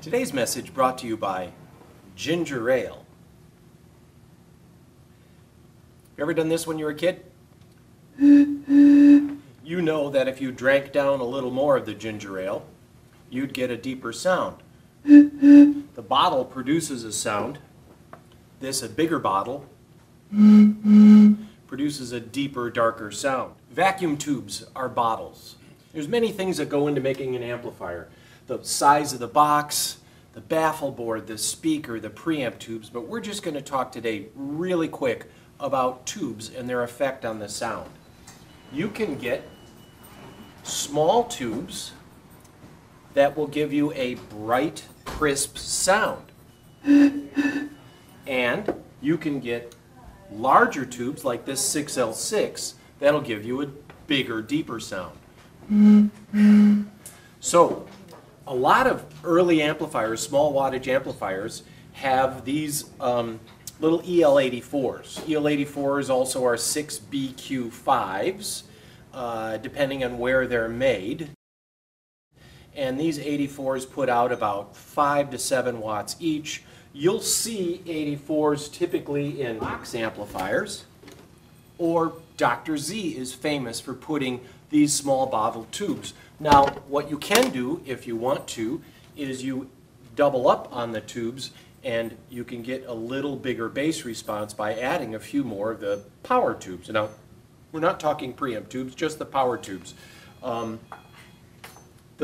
Today's message brought to you by ginger ale. You ever done this when you were a kid? You know that if you drank down a little more of the ginger ale, you'd get a deeper sound. The bottle produces a sound. A bigger bottle, produces a deeper, darker sound. Vacuum tubes are bottles. There's many things that go into making an amplifier. The size of the box, the baffle board, the speaker, the preamp tubes, but we're just going to talk today really quick about tubes and their effect on the sound. You can get small tubes that will give you a bright, crisp sound. And you can get larger tubes like this 6L6 that'll give you a bigger, deeper sound. So, a lot of early amplifiers, small wattage amplifiers, have these little EL84s. EL84s also are 6BQ5s, depending on where they're made. And these 84s put out about 5 to 7 watts each. You'll see 84s typically in box amplifiers, or Dr. Z is famous for putting these small bottle tubes. Now, what you can do if you want to is you double up on the tubes and you can get a little bigger bass response by adding a few more of the power tubes. Now, we're not talking preamp tubes, just the power tubes. The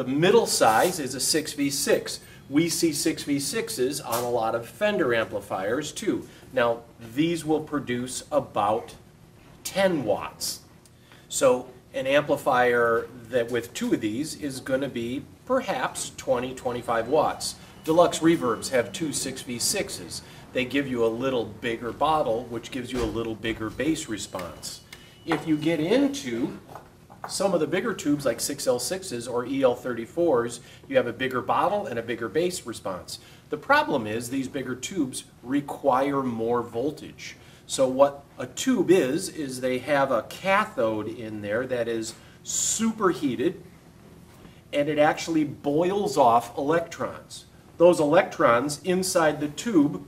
middle size is a 6V6. We see 6V6s on a lot of Fender amplifiers too. Now, these will produce about 10 watts. So an amplifier that with two of these is going to be perhaps 20, 25 watts. Deluxe reverbs have two 6V6s. They give you a little bigger bottle, which gives you a little bigger bass response. If you get into some of the bigger tubes like 6L6s or EL34s, you have a bigger bottle and a bigger bass response. The problem is these bigger tubes require more voltage. So what a tube is they have a cathode in there that is superheated, and it actually boils off electrons. Those electrons inside the tube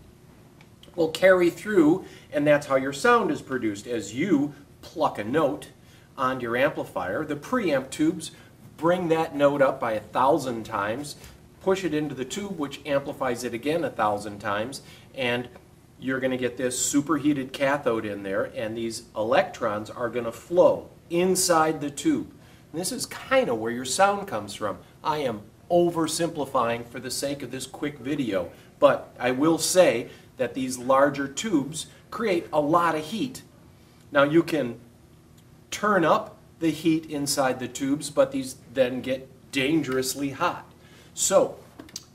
will carry through, and that's how your sound is produced. As you pluck a note on your amplifier, the preamp tubes bring that note up by 1,000 times, push it into the tube, which amplifies it again 1,000 times, and you're going to get this superheated cathode in there, and these electrons are going to flow inside the tube. And this is kind of where your sound comes from. I am oversimplifying for the sake of this quick video, but I will say that these larger tubes create a lot of heat. Now you can turn up the heat inside the tubes, but these then get dangerously hot. So,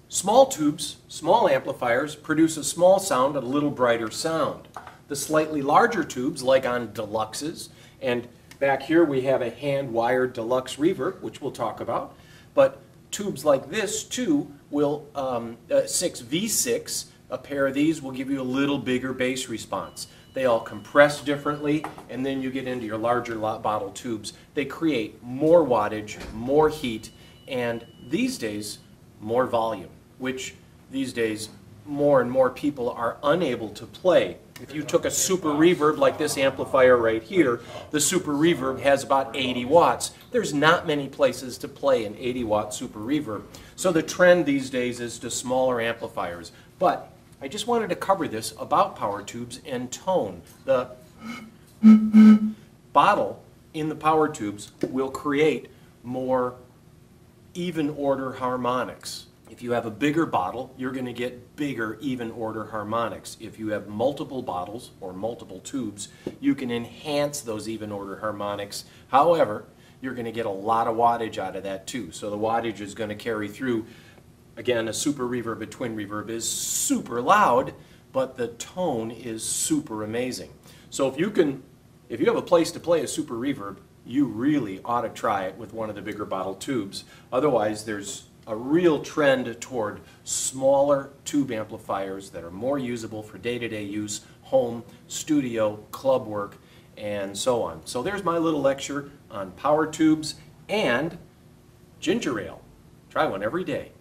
small tubes, small amplifiers, produce a small sound, a little brighter sound. The slightly larger tubes, like on Deluxes, and back here we have a hand-wired Deluxe reverb, which we'll talk about, but tubes like this too will, 6V6, a pair of these will give you a little bigger bass response. They all compress differently, and then you get into your larger bottle tubes. They create more wattage, more heat, and these days, more volume, which these days more and more people are unable to play. If you took a super reverb like this amplifier right here, the super reverb has about 80 watts. There's not many places to play an 80-watt super reverb. So the trend these days is to smaller amplifiers. But I just wanted to cover this about power tubes and tone. The bottle in the power tubes will create more even order harmonics. If you have a bigger bottle, you're going to get bigger even order harmonics. If you have multiple bottles or multiple tubes, you can enhance those even order harmonics. However, you're going to get a lot of wattage out of that too. So the wattage is going to carry through. Again, a super reverb, a twin reverb is super loud, but the tone is super amazing. So if you have a place to play a super reverb, you really ought to try it with one of the bigger bottle tubes. Otherwise, there's a real trend toward smaller tube amplifiers that are more usable for day-to-day use, home, studio, club work, and so on. So there's my little lecture on power tubes and ginger ale. Try one every day.